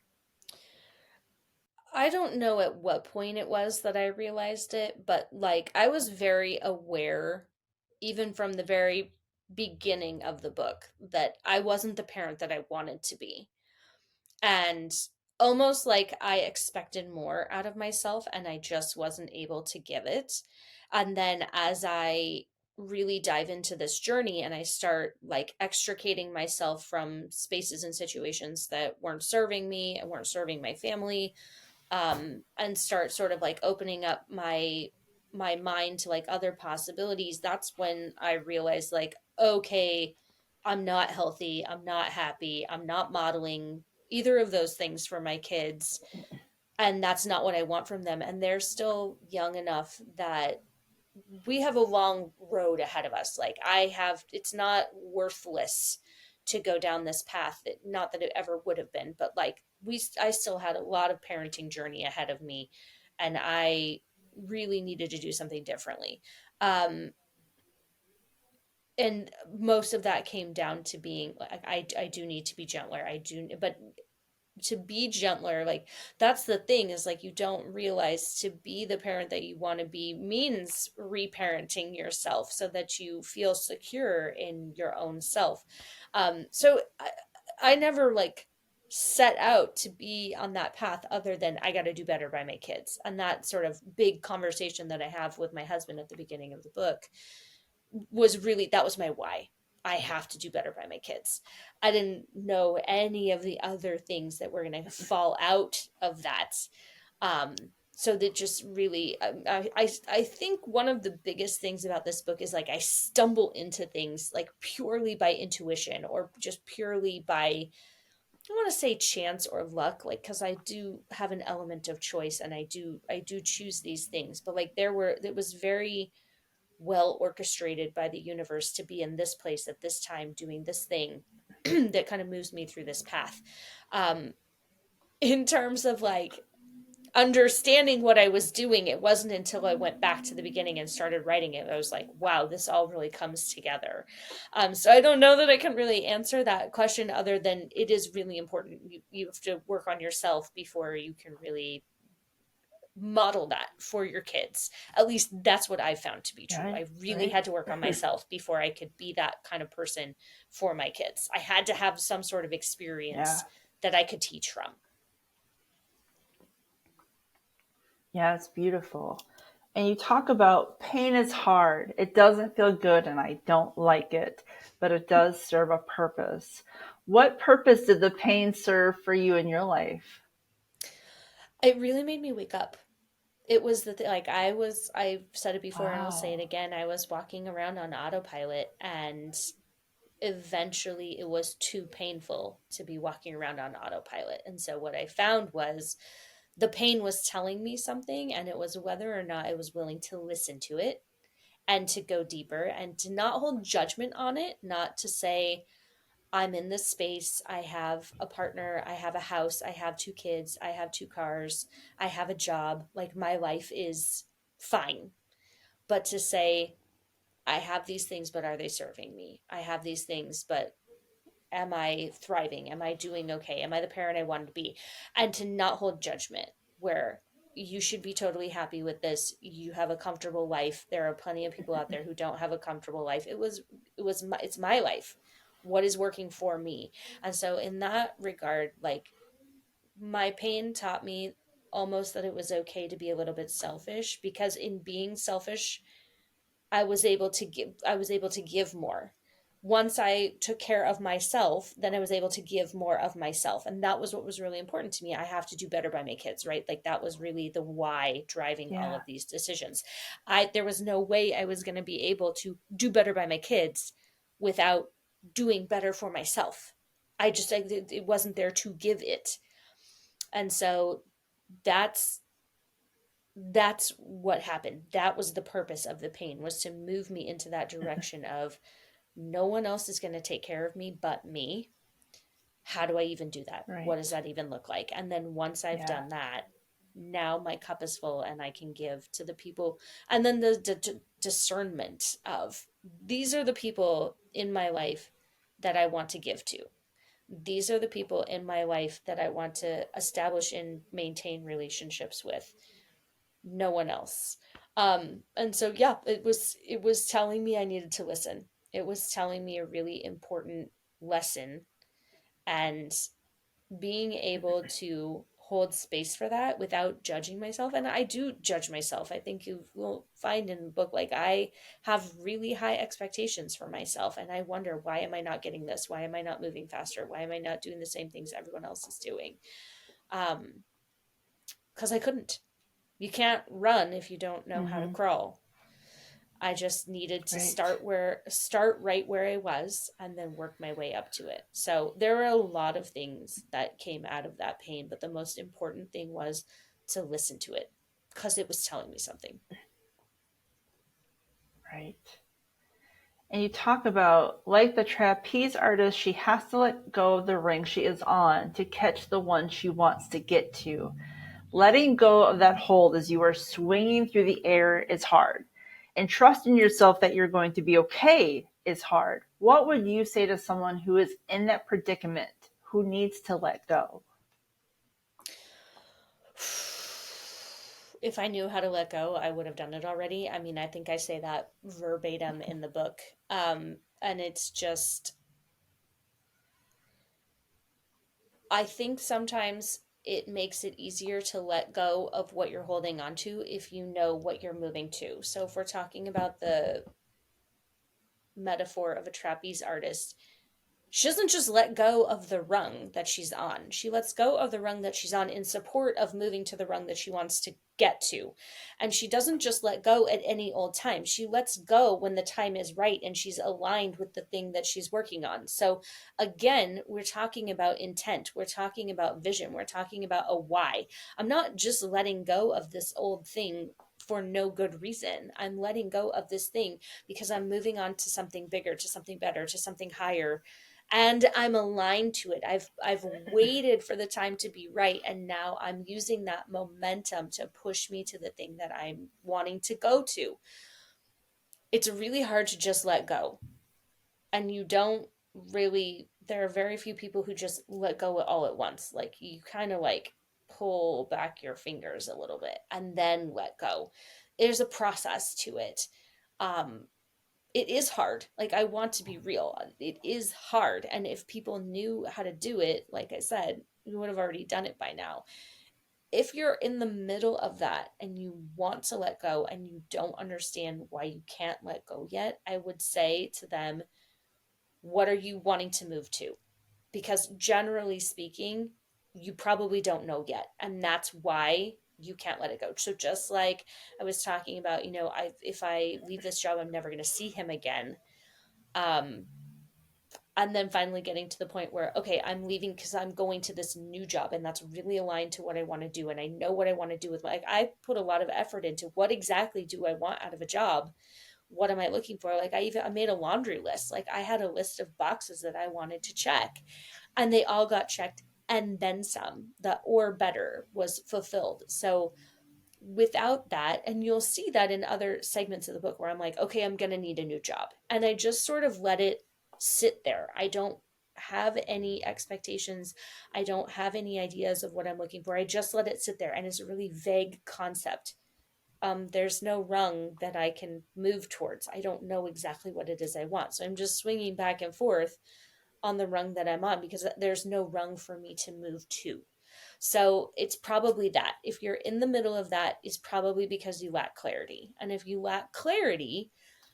I don't know at what point it was that I realized it, but like, I was very aware, even from the very beginning of the book, that I wasn't the parent that I wanted to be. And almost like I expected more out of myself, and I just wasn't able to give it. And then as I really dive into this journey and I start like extricating myself from spaces and situations that weren't serving me and weren't serving my family, and start sort of like opening up my mind to like other possibilities, that's when I realized, like, okay, I'm not healthy, I'm not happy, I'm not modeling either of those things for my kids, and that's not what I want from them. And they're still young enough that we have a long road ahead of us. Like, it's not worthless to go down this path. Not that it ever would have been, but like I still had a lot of parenting journey ahead of me, and I really needed to do something differently. Um, and most of that came down to being like, I do need to be gentler. I do, but to be gentler, like, that's the thing, is like, you don't realize to be the parent that you want to be means reparenting yourself so that you feel secure in your own self. So I never like set out to be on that path other than I got to do better by my kids. And that sort of big conversation that I have with my husband at the beginning of the book was really, that was my why. I have to do better by my kids. I didn't know any of the other things that were going to fall out of that. Um, so that just really, I think one of the biggest things about this book is like I stumble into things like purely by intuition or just purely by, I don't want to say chance or luck, like, because I do have an element of choice and I do choose these things, but like it was very well orchestrated by the universe to be in this place at this time doing this thing that kind of moves me through this path. Um, in terms of like understanding what I was doing, it wasn't until I went back to the beginning and started writing it I was like, wow, this all really comes together. So I don't know that I can really answer that question other than it is really important. You have to work on yourself before you can really model that for your kids. At least that's what I found to be true. Right, I really right. had to work on myself before I could be that kind of person for my kids. I had to have some sort of Yeah. experience that I could teach from. Yeah, it's beautiful. And you talk about pain is hard. It doesn't feel good and I don't like it, but it does serve a purpose. What purpose did the pain serve for you in your life? It really made me wake up. It was like I've said it before and I'll say it Wow. again. I was walking around on autopilot, and eventually it was too painful to be walking around on autopilot. And so what I found was the pain was telling me something, and it was whether or not I was willing to listen to it and to go deeper and to not hold judgment on it, not to say, I'm in this space, I have a partner, I have a house, I have two kids, I have two cars, I have a job, like my life is fine. But to say, I have these things, but are they serving me? I have these things, but am I thriving? Am I doing okay? Am I the parent I wanted to be? And to not hold judgment, where you should be totally happy with this. You have a comfortable life. There are plenty of people out there who don't have a comfortable life. It's my life. What is working for me? And so in that regard, like, my pain taught me almost that it was okay to be a little bit selfish, because in being selfish, I was able to give more. Once I took care of myself, then I was able to give more of myself. And that was what was really important to me. I have to do better by my kids, right? Like, that was really the why driving all Yeah. of these decisions. There was no way I was going to be able to do better by my kids without doing better for myself. It wasn't there to give it. And so that's that's what happened. That was the purpose of the pain, was to move me into that direction of no one else is going to take care of me but me. How do I even do that? What does Right. that even look like? And then once I've Yeah. done that, now my cup is full and I can give to the people. And then the discernment of, these are the people in my life that I want to give to. These are the people in my life that I want to establish and maintain relationships with. No one else. And so yeah, it was telling me I needed to listen. It was telling me a really important lesson, and being able to hold space for that without judging myself. And I do judge myself. I think you will find in the book, like, I have really high expectations for myself, and I wonder, why am I not getting this? Why am I not moving faster? Why am I not doing the same things everyone else is doing? Because I couldn't. You can't run if you don't know how to Mm-hmm. crawl. I just needed to Right. start right where I was and then work my way up to it. So there were a lot of things that came out of that pain, but the most important thing was to listen to it because it was telling me something. Right. And you talk about, like the trapeze artist, she has to let go of the ring she is on to catch the one she wants to get to. Letting go of that hold as you are swinging through the air is hard. And trusting yourself that you're going to be okay is hard. What would you say to someone who is in that predicament, who needs to let go? If I knew how to let go, I would have done it already. I mean, I think I say that verbatim in the book. And it's just, I think sometimes it makes it easier to let go of what you're holding on to if you know what you're moving to. So if we're talking about the metaphor of a trapeze artist, she doesn't just let go of the rung that she's on. She lets go of the rung that she's on in support of moving to the rung that she wants to get to. And she doesn't just let go at any old time. She lets go when the time is right and she's aligned with the thing that she's working on. So again, we're talking about intent. We're talking about vision. We're talking about a why. I'm not just letting go of this old thing for no good reason. I'm letting go of this thing because I'm moving on to something bigger, to something better, to something higher, and I'm aligned to it. I've waited for the time to be right, and now I'm using that momentum to push me to the thing that I'm wanting to go to. It's really hard to just let go. And you don't really, there are very few people who just let go all at once. Like you kind of like pull back your fingers a little bit and then let go. There's a process to it. Um, it is hard. Like, I want to be real. It is hard. And if people knew how to do it, like I said, we would have already done it by now. If you're in the middle of that and you want to let go and you don't understand why you can't let go yet, I would say to them, what are you wanting to move to? Because generally speaking, you probably don't know yet. And that's why you can't let it go. So just like I was talking about, if I leave this job, I'm never going to see him again. Um, and then finally getting to the point where, okay, I'm leaving because I'm going to this new job and that's really aligned to what I want to do. And I know what I want to do with like, I put a lot of effort into what exactly do I want out of a job? What am I looking for? Like I made a laundry list. Like I had a list of boxes that I wanted to check and they all got checked and then some. The or better was fulfilled. So without that, and you'll see that in other segments of the book where I'm like, okay, I'm going to need a new job. And I just sort of let it sit there. I don't have any expectations. I don't have any ideas of what I'm looking for. I just let it sit there. And it's a really vague concept. There's no rung that I can move towards. I don't know exactly what it is I want. So I'm just swinging back and forth on the rung that I'm on because there's no rung for me to move to. So it's probably that. If you're in the middle of that, it's probably because you lack clarity. And if you lack clarity,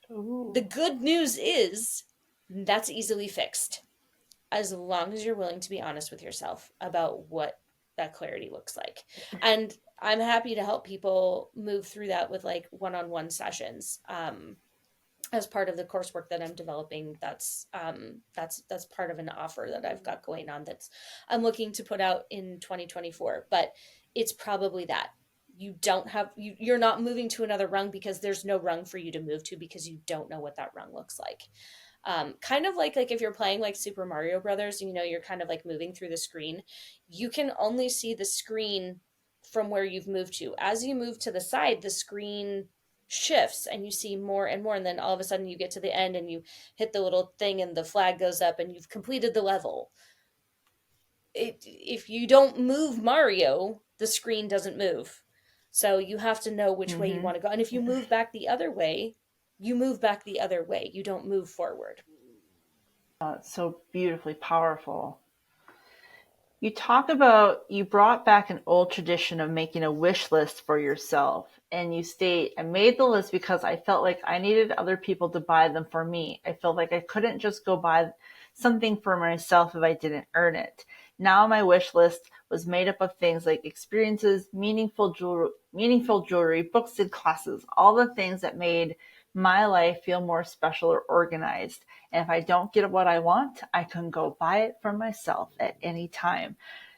the Ooh. good news is that's easily fixed as long as you're willing to be honest with yourself about what that clarity looks like. And I'm happy to help people move through that with like one-on-one sessions. As part of the coursework that I'm developing, that's part of an offer that I've got going on that's I'm looking to put out in 2024. But it's probably that you're not moving to another rung because there's no rung for you to move to because you don't know what that rung looks like. Kind of like if you're playing like Super Mario Brothers, you're kind of like moving through the screen. You can only see the screen from where you've moved to. As you move to the side, the screen shifts and you see more and more, and then all of a sudden you get to the end and you hit the little thing and the flag goes up and you've completed the level. If you don't move Mario, the screen doesn't move. So you have to know which way you Mm-hmm. want to go. And if you move back the other way, you move back the other way. You don't move forward. It's so beautifully powerful. You talk about you brought back an old tradition of making a wish list for yourself. And you state, I made the list because I felt like I needed other people to buy them for me. I felt like I couldn't just go buy something for myself if I didn't earn it. Now my wish list was made up of things like experiences, meaningful jewelry, books and classes, all the things that made my life feel more special or organized. And if I don't get what I want, I can go buy it for myself at any time.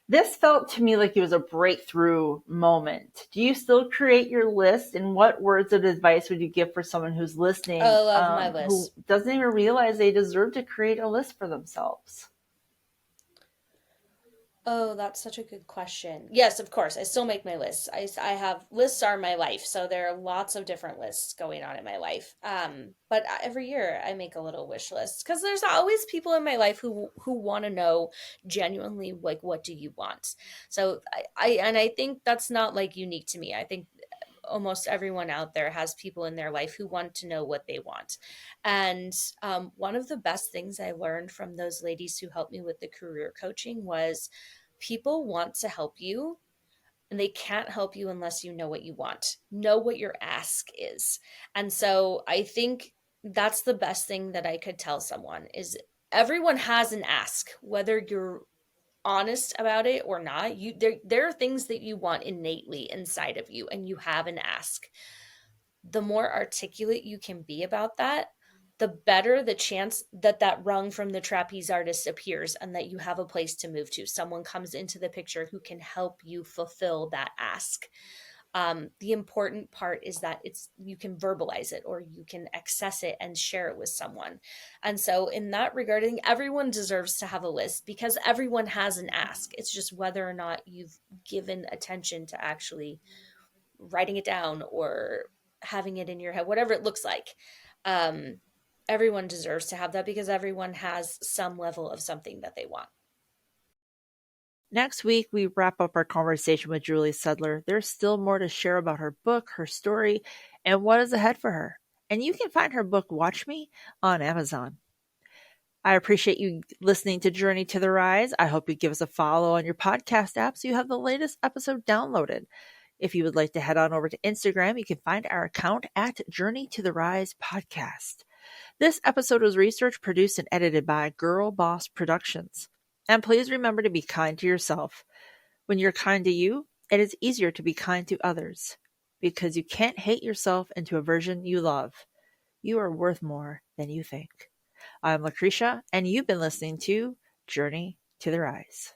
This felt to me like it was a breakthrough moment. Do you still create your list? And what words of advice would you give for someone who's listening, I love my who list. doesn't even realize they deserve to create a list for themselves? Oh, that's such a good question. Yes, of course. I still make my lists. I have lists are my life. So there are lots of different lists going on in my life. But every year I make a little wish list because there's always people in my life who want to know genuinely like what do you want. So I think that's not like unique to me. I think almost everyone out there has people in their life who want to know what they want. And one of the best things I learned from those ladies who helped me with the career coaching was people want to help you and they can't help you unless you know what you want, know what your ask is. And so I think that's the best thing that I could tell someone is everyone has an ask, whether you're honest about it or not. There are things that you want innately inside of you and you have an ask. The more articulate you can be about that, the better the chance that that rung from the trapeze artist appears and that you have a place to move to. Someone comes into the picture who can help you fulfill that ask. The important part is that it's you can verbalize it or you can access it and share it with someone. And so in that regard, I think everyone deserves to have a list because everyone has an ask. It's just whether or not you've given attention to actually writing it down or having it in your head, whatever it looks like. Um, Everyone deserves to have that because everyone has some level of something that they want. Next week, we wrap up our conversation with Julie Sedler. There's still more to share about her book, her story, and what is ahead for her. And you can find her book, Watch Me, on Amazon. I appreciate you listening to Journey to the Rise. I hope you give us a follow on your podcast app so you have the latest episode downloaded. If you would like to head on over to Instagram, you can find our account at Journey to the Rise Podcast. This episode was researched, produced, and edited by Girl Boss Productions. And please remember to be kind to yourself. When you're kind to you, it is easier to be kind to others because you can't hate yourself into a version you love. You are worth more than you think. I'm Lucretia, and you've been listening to Journey to the Rise.